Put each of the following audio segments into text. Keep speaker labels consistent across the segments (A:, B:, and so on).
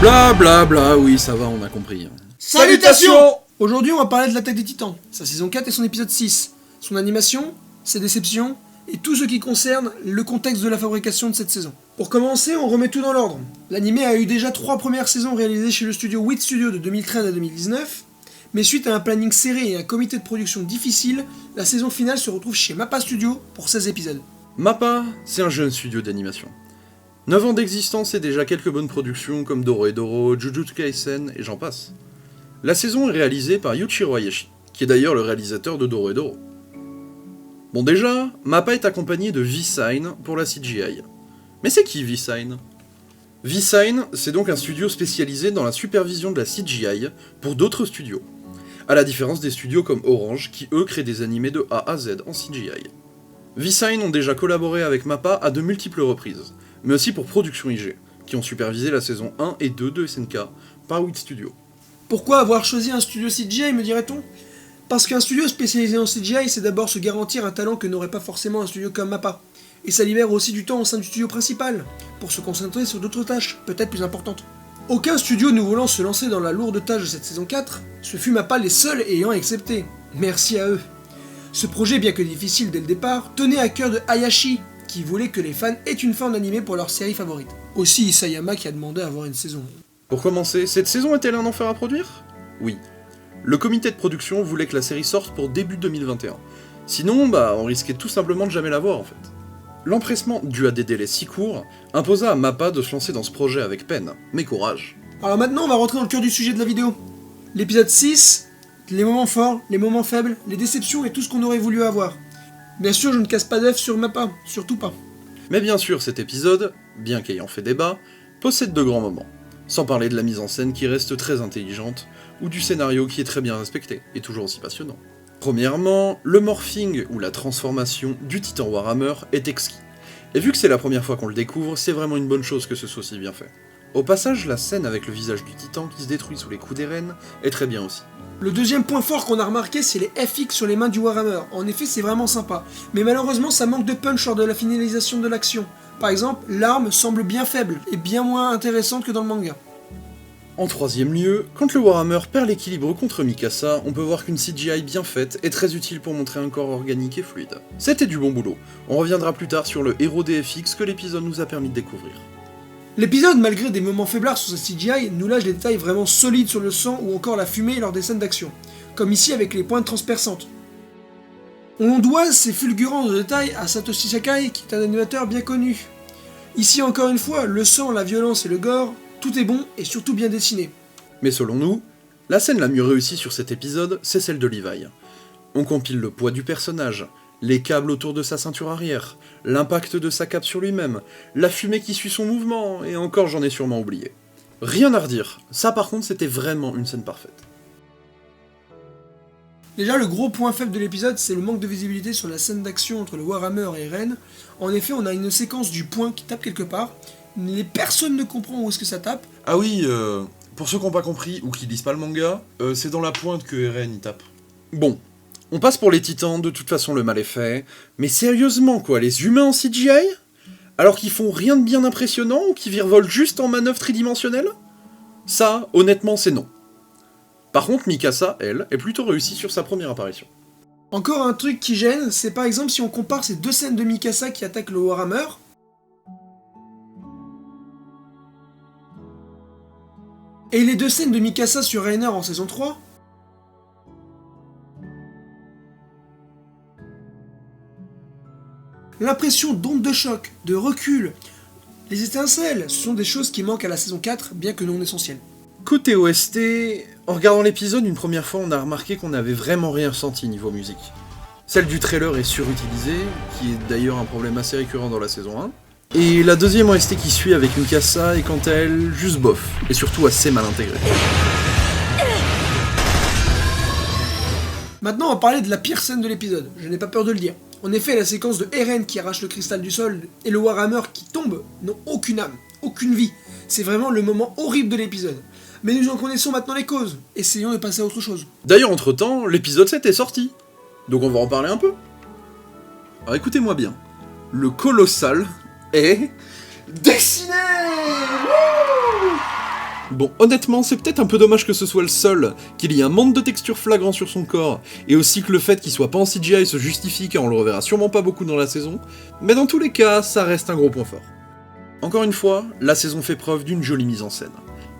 A: Bla bla bla, oui ça va, on a compris.
B: Salutations! Aujourd'hui on va parler de l'Attaque des Titans, sa saison 4 et son épisode 6, son animation, ses déceptions, et tout ce qui concerne le contexte de la fabrication de cette saison. Pour commencer, on remet tout dans l'ordre. L'anime a eu déjà 3 premières saisons réalisées chez le studio Wit Studio de 2013 à 2019, mais suite à un planning serré et un comité de production difficile, la saison finale se retrouve chez MAPPA Studio pour 16 épisodes.
A: MAPPA, c'est un jeune studio d'animation. 9 ans d'existence et déjà quelques bonnes productions comme Dorohedoro, Jujutsu Kaisen et j'en passe. La saison est réalisée par Yuichiro Hayashi, qui est d'ailleurs le réalisateur de Dorohedoro. Bon déjà, MAPPA est accompagné de V-Sign pour la CGI. Mais c'est qui V-Sign ? V-Sign, c'est donc un studio spécialisé dans la supervision de la CGI pour d'autres studios. À la différence des studios comme Orange, qui eux créent des animés de A à Z en CGI. V-Sign ont déjà collaboré avec MAPPA à de multiples reprises, mais aussi pour Production IG, qui ont supervisé la saison 1 et 2 de SNK par Wit Studio.
B: Pourquoi avoir choisi un studio CGI, me dirait-on ? Parce qu'un studio spécialisé en CGI, c'est d'abord se garantir un talent que n'aurait pas forcément un studio comme MAPPA. Et ça libère aussi du temps au sein du studio principal, pour se concentrer sur d'autres tâches, peut-être plus importantes. Aucun studio ne voulant se lancer dans la lourde tâche de cette saison 4, ce fut MAPPA les seuls ayant accepté. Merci à eux. Ce projet, bien que difficile dès le départ, tenait à cœur de Hayashi, qui voulait que les fans aient une fin d'animé pour leur série favorite. Aussi Isayama qui a demandé à avoir une saison.
A: Pour commencer, cette saison est-elle un enfer à produire ? Oui. Le comité de production voulait que la série sorte pour début 2021. Sinon, on risquait tout simplement de jamais la voir en fait. L'empressement, dû à des délais si courts, imposa à MAPPA de se lancer dans ce projet avec peine, mais courage.
B: Alors maintenant, on va rentrer dans le cœur du sujet de la vidéo. L'épisode 6, les moments forts, les moments faibles, les déceptions et tout ce qu'on aurait voulu avoir. Bien sûr, je ne casse pas d'œuf sur MAPPA, surtout pas.
A: Mais bien sûr, cet épisode, bien qu'ayant fait débat, possède de grands moments. Sans parler de la mise en scène qui reste très intelligente, ou du scénario qui est très bien respecté, et toujours aussi passionnant. Premièrement, le morphing, ou la transformation du Titan Warhammer, est exquis. Et vu que c'est la première fois qu'on le découvre, c'est vraiment une bonne chose que ce soit aussi bien fait. Au passage, la scène avec le visage du Titan qui se détruit sous les coups des rennes est très bien aussi.
B: Le deuxième point fort qu'on a remarqué, c'est les FX sur les mains du Warhammer. En effet, c'est vraiment sympa. Mais malheureusement, ça manque de punch lors de la finalisation de l'action. Par exemple, l'arme semble bien faible, et bien moins intéressante que dans le manga.
A: En troisième lieu, quand le Warhammer perd l'équilibre contre Mikasa, on peut voir qu'une CGI bien faite est très utile pour montrer un corps organique et fluide. C'était du bon boulot. On reviendra plus tard sur le héros des FX que l'épisode nous a permis de découvrir.
B: L'épisode, malgré des moments faiblards sur sa CGI, nous lâche des détails vraiment solides sur le sang ou encore la fumée lors des scènes d'action, comme ici avec les pointes transperçantes. On doit ces fulgurants de détails à Satoshi Sakai, qui est un animateur bien connu. Ici encore une fois, le sang, la violence et le gore, tout est bon et surtout bien dessiné.
A: Mais selon nous, la scène la mieux réussie sur cet épisode, c'est celle de Levi. On compile le poids du personnage, les câbles autour de sa ceinture arrière, l'impact de sa cape sur lui-même, la fumée qui suit son mouvement, et encore j'en ai sûrement oublié. Rien à redire, ça par contre c'était vraiment une scène parfaite.
B: Déjà, le gros point faible de l'épisode, c'est le manque de visibilité sur la scène d'action entre le Warhammer et Ren. En effet, on a une séquence du poing qui tape quelque part, mais personne ne comprend où est-ce que ça tape.
A: Ah oui, pour ceux qui n'ont pas compris ou qui lisent pas le manga, c'est dans la pointe que Eren y tape. Bon, on passe pour les titans, de toute façon le mal est fait, mais sérieusement quoi, les humains en CGI ? Alors qu'ils font rien de bien impressionnant ou qu'ils virevolent juste en manœuvre tridimensionnelle ? Ça, honnêtement, c'est non. Par contre, Mikasa, elle, est plutôt réussie sur sa première apparition.
B: Encore un truc qui gêne, c'est par exemple si on compare ces deux scènes de Mikasa qui attaquent le Warhammer, et les deux scènes de Mikasa sur Reiner en saison 3, l'impression d'onde de choc, de recul, les étincelles, ce sont des choses qui manquent à la saison 4, bien que non essentielles.
A: Côté OST, en regardant l'épisode une première fois, on a remarqué qu'on n'avait vraiment rien ressenti niveau musique. Celle du trailer est surutilisée, qui est d'ailleurs un problème assez récurrent dans la saison 1. Et la deuxième OST qui suit avec Mikasa est quant à elle juste bof, et surtout assez mal intégrée.
B: Maintenant, on va parler de la pire scène de l'épisode, je n'ai pas peur de le dire. En effet, la séquence de Eren qui arrache le cristal du sol et le Warhammer qui tombe n'ont aucune âme, aucune vie. C'est vraiment le moment horrible de l'épisode. Mais nous en connaissons maintenant les causes, essayons de passer à autre chose.
A: D'ailleurs, entre-temps, l'épisode 7 est sorti, donc on va en parler un peu. Alors écoutez-moi bien, le colossal est dessiné. Bon, honnêtement, c'est peut-être un peu dommage que ce soit le seul, qu'il y ait un manque de texture flagrant sur son corps, et aussi que le fait qu'il soit pas en CGI se justifie car on le reverra sûrement pas beaucoup dans la saison, mais dans tous les cas, ça reste un gros point fort. Encore une fois, la saison fait preuve d'une jolie mise en scène.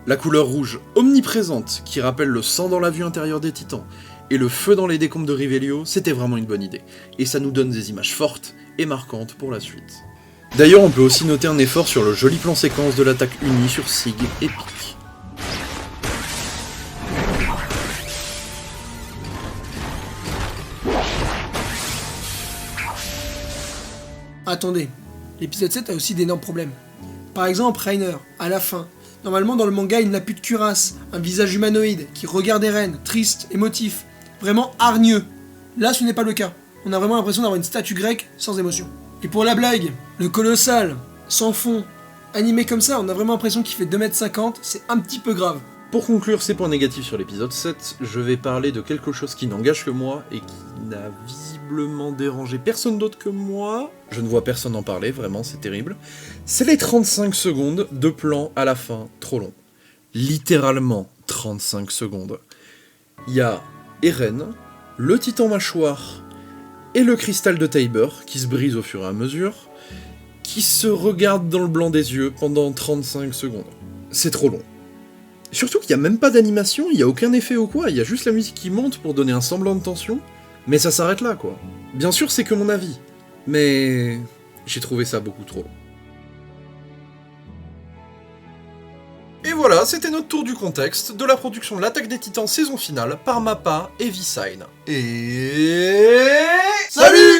A: La couleur rouge omniprésente, qui rappelle le sang dans la vue intérieure des titans, et le feu dans les décombres de Revelio, c'était vraiment une bonne idée, et ça nous donne des images fortes et marquantes pour la suite. D'ailleurs, on peut aussi noter un effort sur le joli plan séquence de l'attaque unie sur Sig et Pique.
B: Attendez, l'épisode 7 a aussi d'énormes problèmes. Par exemple, Reiner, à la fin. Normalement, dans le manga, il n'a plus de cuirasse, un visage humanoïde, qui regarde Eren, triste, émotif, vraiment hargneux. Là, ce n'est pas le cas. On a vraiment l'impression d'avoir une statue grecque sans émotion. Et pour la blague, le colossal, sans fond, animé comme ça, on a vraiment l'impression qu'il fait 2,50 m, c'est un petit peu grave.
A: Pour conclure ces points négatifs sur l'épisode 7, je vais parler de quelque chose qui n'engage que moi et qui n'a visiblement dérangé personne d'autre que moi. Je ne vois personne en parler, vraiment, c'est terrible. C'est les 35 secondes de plan à la fin, trop long. Littéralement 35 secondes. Il y a Eren, le titan mâchoire et le cristal de Tybur qui se brisent au fur et à mesure, qui se regardent dans le blanc des yeux pendant 35 secondes. C'est trop long. Surtout qu'il n'y a même pas d'animation, il n'y a aucun effet ou quoi, il y a juste la musique qui monte pour donner un semblant de tension, mais ça s'arrête là quoi. Bien sûr c'est que mon avis, mais j'ai trouvé ça beaucoup trop long. Et voilà, c'était notre tour du contexte de la production de l'Attaque des Titans saison finale par Mappa et V-Sign. Et... salut!